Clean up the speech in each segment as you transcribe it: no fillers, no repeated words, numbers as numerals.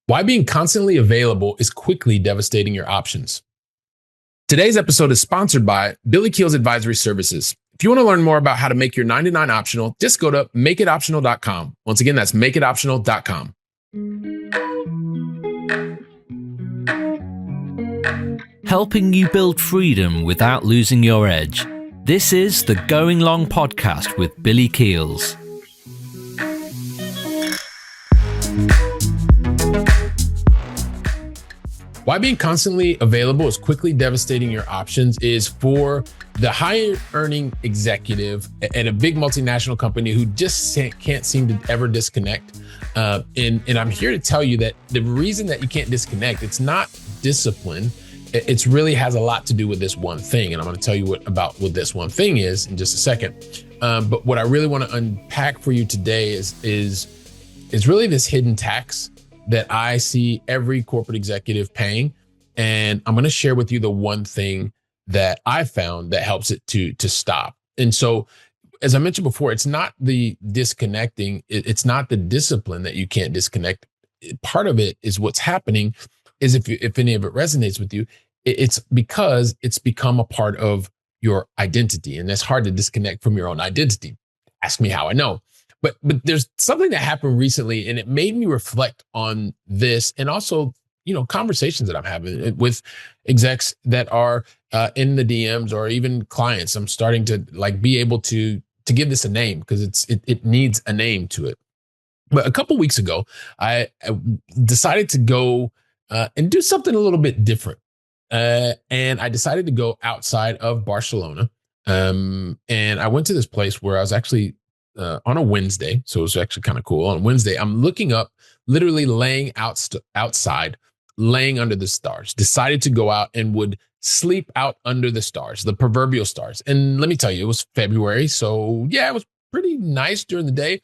Why being constantly available is quickly devastating your options. Today's episode is sponsored by Billy Keel's Advisory Services. If you want to learn more about how to make your 99 optional, just go to makeitoptional.com. Once again, that's makeitoptional.com. Helping you build freedom without losing your edge. This is the Going Long podcast with Billy Keels. Why being constantly available is quickly devastating your options is for the higher earning executive at a big multinational company who just can't seem to ever disconnect. And I'm here to tell you that the reason that you can't disconnect, it's not discipline. It's really has a lot to do with this one thing. And I'm going to tell you what this one thing is in just a second. But what I really want to unpack for you today is really this hidden tax that I see every corporate executive paying. And I'm going to share with you the one thing that I found that helps it to stop. And so, as I mentioned before, it's not the disconnecting. It's not the discipline that you can't disconnect. Part of it is what's happening is if any of it resonates with you, it's because it's become a part of your identity. And that's hard to disconnect from your own identity. Ask me how I know. But there's something that happened recently, and it made me reflect on this, and also, conversations that I'm having with execs that are in the DMs or even clients. I'm starting to be able to give this a name because it needs a name to it. But a couple weeks ago, I decided to go and do something a little bit different, and I decided to go outside of Barcelona, and I went to this place where I was actually. On a Wednesday, so it was actually kind of cool. On Wednesday, I'm looking up, literally laying outside, laying under the stars. Decided to go out and would sleep out under the stars, the proverbial stars. And let me tell you, it was February, so yeah, it was pretty nice during the day.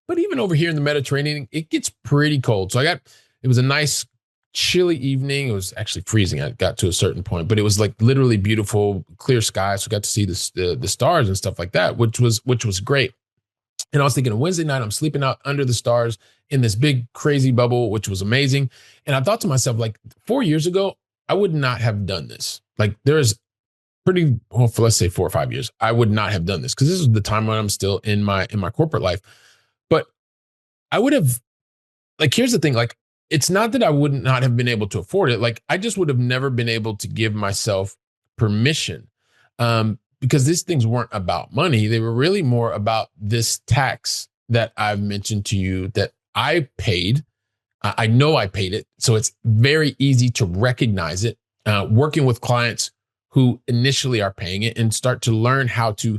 But even over here in the Mediterranean, it gets pretty cold. So it was a nice, chilly evening. It was actually freezing. I got to a certain point, but it was literally beautiful, clear sky. So I got to see the stars and stuff like that, which was great. And I was thinking, Wednesday night, I'm sleeping out under the stars in this big, crazy bubble, which was amazing. And I thought to myself, 4 years ago, I would not have done this. There's for let's say 4 or 5 years, I would not have done this because this is the time when I'm still in my corporate life. But I would have, here's the thing, it's not that I would not have been able to afford it. I just would have never been able to give myself permission. Because these things weren't about money. They were really more about this tax that I've mentioned to you that I paid. I know I paid it. So it's very easy to recognize it. Working with clients who initially are paying it and start to learn how to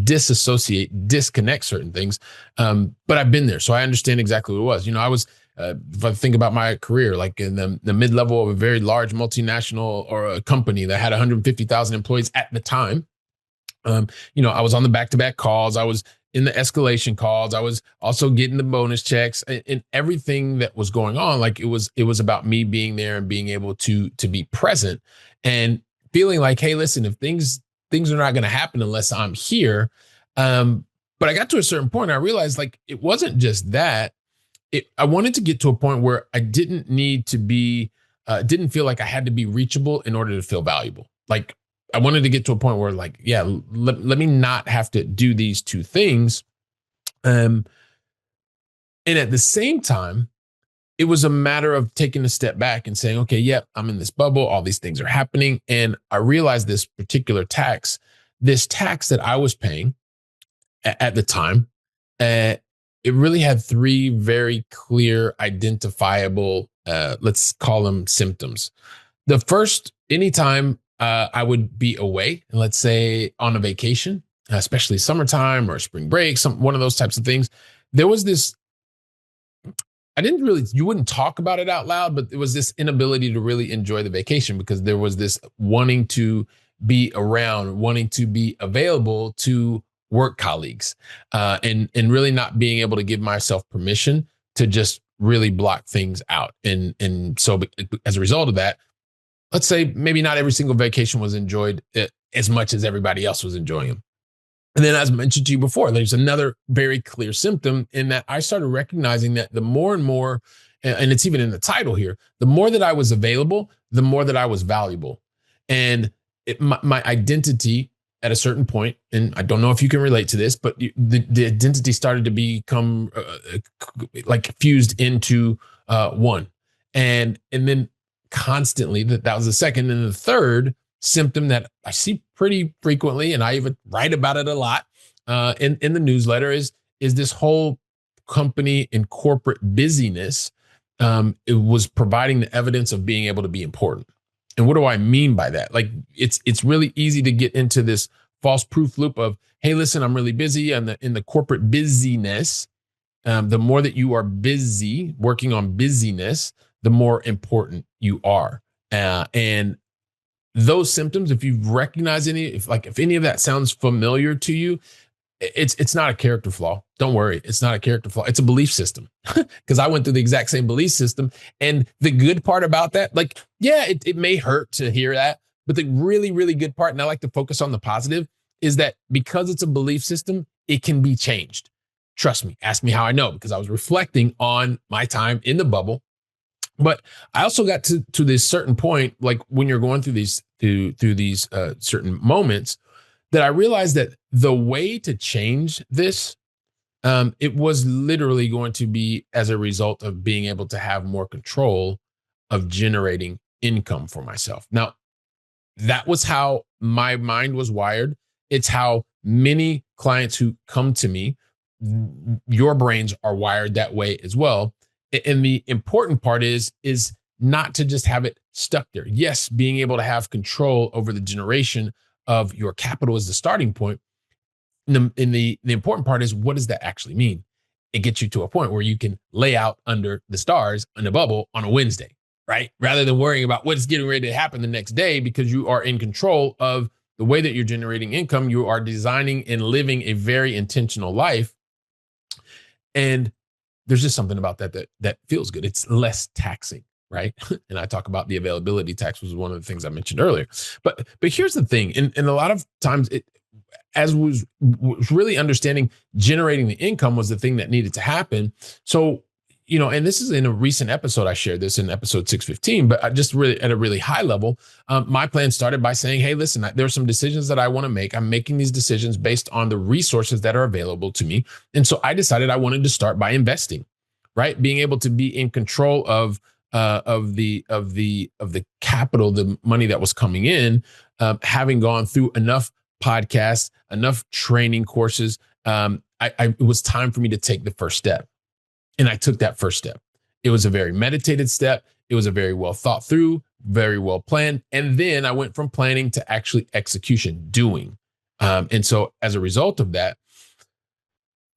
disconnect certain things. But I've been there. So I understand exactly what it was. I was, if I think about my career, in the mid-level of a very large multinational or a company that had 150,000 employees at the time. I was on the back-to-back calls. I was in the escalation calls. I was also getting the bonus checks and everything that was going on. It was about me being there and being able to be present and feeling hey, listen, if things are not going to happen unless I'm here. But I got to a certain point. I realized it wasn't just that. I wanted to get to a point where I didn't need to be, didn't feel like I had to be reachable in order to feel valuable. I wanted to get to a point where let me not have to do these two things. And at the same time, it was a matter of taking a step back and saying, okay, yep, I'm in this bubble. All these things are happening. And I realized this particular tax that I was paying at the time, it really had three very clear, identifiable, let's call them symptoms. The first, anytime I would be away, and let's say on a vacation, especially summertime or spring break, one of those types of things. There was this, you wouldn't talk about it out loud, but there was this inability to really enjoy the vacation because there was this wanting to be around, wanting to be available to work colleagues, and really not being able to give myself permission to just really block things out. And so as a result of that, let's say maybe not every single vacation was enjoyed as much as everybody else was enjoying them. And then, as mentioned to you before, there's another very clear symptom in that I started recognizing that the more and more and it's even in the title here, the more that I was available, the more that I was valuable. And my identity at a certain point, and I don't know if you can relate to this, but the identity started to become like fused into one. And then constantly, that was the second. And the third symptom that I see pretty frequently, and I even write about it a lot in the newsletter, is this whole company and corporate busyness. It was providing the evidence of being able to be important. And what do I mean by that? Like, it's really easy to get into this false proof loop of, hey, listen, I'm really busy. And in the corporate busyness, the more that you are busy working on busyness, the more important you are. And those symptoms, if you've recognized any, if any of that sounds familiar to you, it's not a character flaw. Don't worry. It's not a character flaw. It's a belief system, because I went through the exact same belief system. And the good part about that, like, yeah, it may hurt to hear that, but the really, really good part, and I like to focus on the positive, is that because it's a belief system, it can be changed. Trust me. Ask me how I know, because I was reflecting on my time in the bubble. But I also got to this certain point, like when you're going through these certain moments, that I realized that the way to change this, it was literally going to be as a result of being able to have more control of generating income for myself. Now, that was how my mind was wired. It's how many clients who come to me, your brains are wired that way as well. And the important part is not to just have it stuck there. Yes, being able to have control over the generation of your capital is the starting point. And the important part is, what does that actually mean? It gets you to a point where you can lay out under the stars in a bubble on a Wednesday, right? Rather than worrying about what's getting ready to happen the next day, because you are in control of the way that you're generating income. You are designing and living a very intentional life. And there's just something about that feels good. It's less taxing, right? And I talk about the availability tax, was one of the things I mentioned earlier. But here's the thing, and a lot of times, as was really understanding generating the income was the thing that needed to happen. So, and this is in a recent episode, I shared this in episode 615, but I just really at a really high level, my plan started by saying, hey, listen, there are some decisions that I want to make. I'm making these decisions based on the resources that are available to me. And so I decided I wanted to start by investing, right? Being able to be in control of the capital, the money that was coming in, having gone through enough podcasts, enough training courses. It was time for me to take the first step. And I took that first step. It was a very meditated step. It was a very well thought through, very well planned. And then I went from planning to actually execution, doing. And so as a result of that,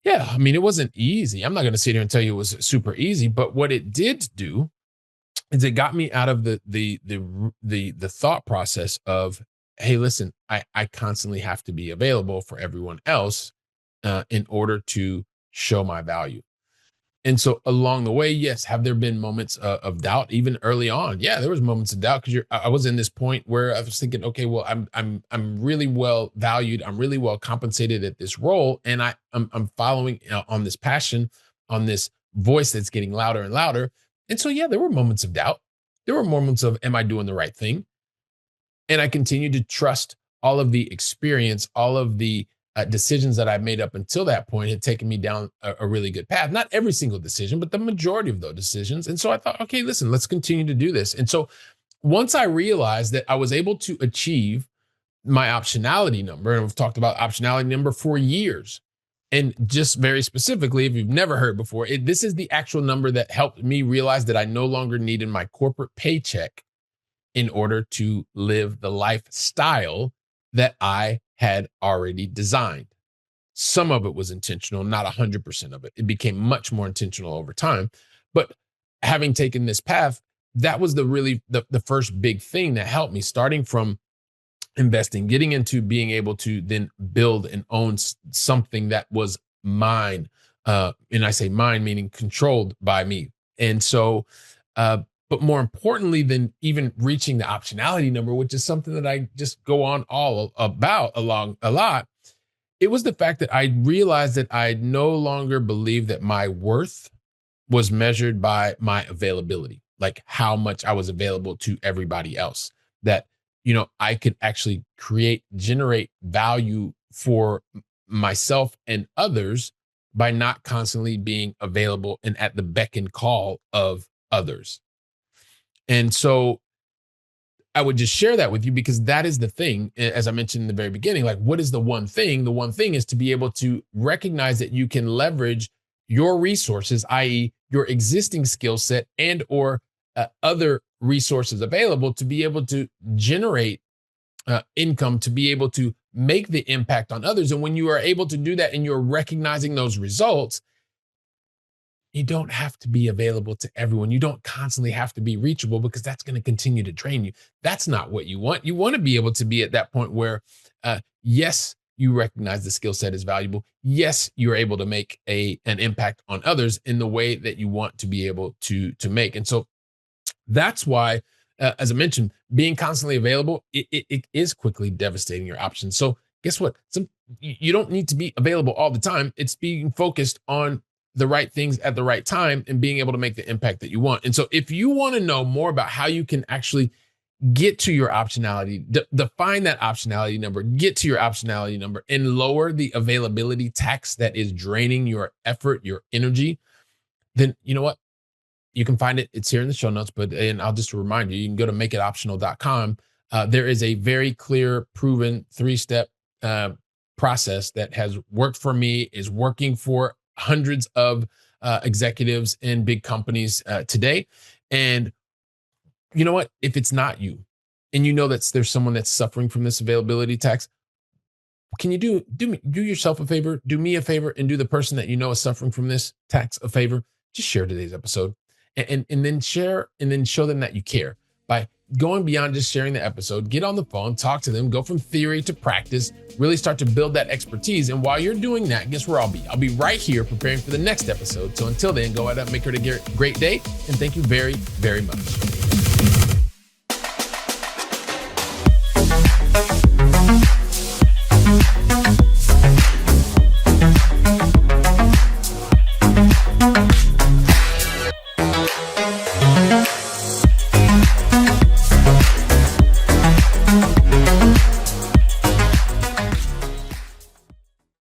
yeah, I mean, it wasn't easy. I'm not going to sit here and tell you it was super easy, but what it did do is it got me out of the thought process of, hey, listen, I constantly have to be available for everyone else in order to show my value. And so along the way, yes, have there been moments of doubt, even early on? Yeah, there was moments of doubt, because I was in this point where I was thinking, okay, well, I'm really well valued, I'm really well compensated at this role, and I'm following on this passion, on this voice that's getting louder and louder. And so, yeah, there were moments of doubt. There were moments of, am I doing the right thing? And I continued to trust all of the experience, all of the decisions that I made up until that point had taken me down a really good path. Not every single decision, but the majority of those decisions. And so I thought, okay, listen, let's continue to do this. And so once I realized that I was able to achieve my optionality number, and we've talked about optionality number for years, and just very specifically, if you've never heard before, this is the actual number that helped me realize that I no longer needed my corporate paycheck in order to live the lifestyle that I had already designed. Some of it was intentional, not 100% of it. It became much more intentional over time. But having taken this path, that was the first big thing that helped me, starting from investing, getting into being able to then build and own something that was mine. And I say mine, meaning controlled by me. And so, but more importantly than even reaching the optionality number, which is something that I just go on all about along a lot, it was the fact that I realized that I no longer believed that my worth was measured by my availability, like how much I was available to everybody else. That, I could actually generate value for myself and others by not constantly being available and at the beck and call of others. And so I would just share that with you because that is the thing, as I mentioned in the very beginning, like what is the one thing? The one thing is to be able to recognize that you can leverage your resources, i.e. your existing skill set and or other resources available to be able to generate income, to be able to make the impact on others. And when you are able to do that and you're recognizing those results, you don't have to be available to everyone. You don't constantly have to be reachable because that's going to continue to drain you. That's not what you want. You want to be able to be at that point where, yes, you recognize the skill set is valuable. Yes, you're able to make an impact on others in the way that you want to be able to make. And so that's why, as I mentioned, being constantly available, it is quickly devastating your options. So guess what? You don't need to be available all the time. It's being focused on the right things at the right time and being able to make the impact that you want. And so if you want to know more about how you can actually get to your optionality, define that optionality number, get to your optionality number and lower the availability tax that is draining your effort, your energy, then you know what? You can find it. It's here in the show notes, and I'll just remind you, you can go to makeitoptional.com. There is a very clear, proven 3-step process that has worked for me, is working for hundreds of executives in big companies today. And you know what? If it's not you, and you know that there's someone that's suffering from this availability tax, can you do yourself a favor, do me a favor, and do the person that you know is suffering from this tax a favor? Just share today's episode and then share and then show them that you care by going beyond just sharing the episode. Get on the phone, talk to them, go from theory to practice, really start to build that expertise. And while you're doing that, guess where I'll be? I'll be right here preparing for the next episode. So until then, go out and make it a great day. And thank you very, very much.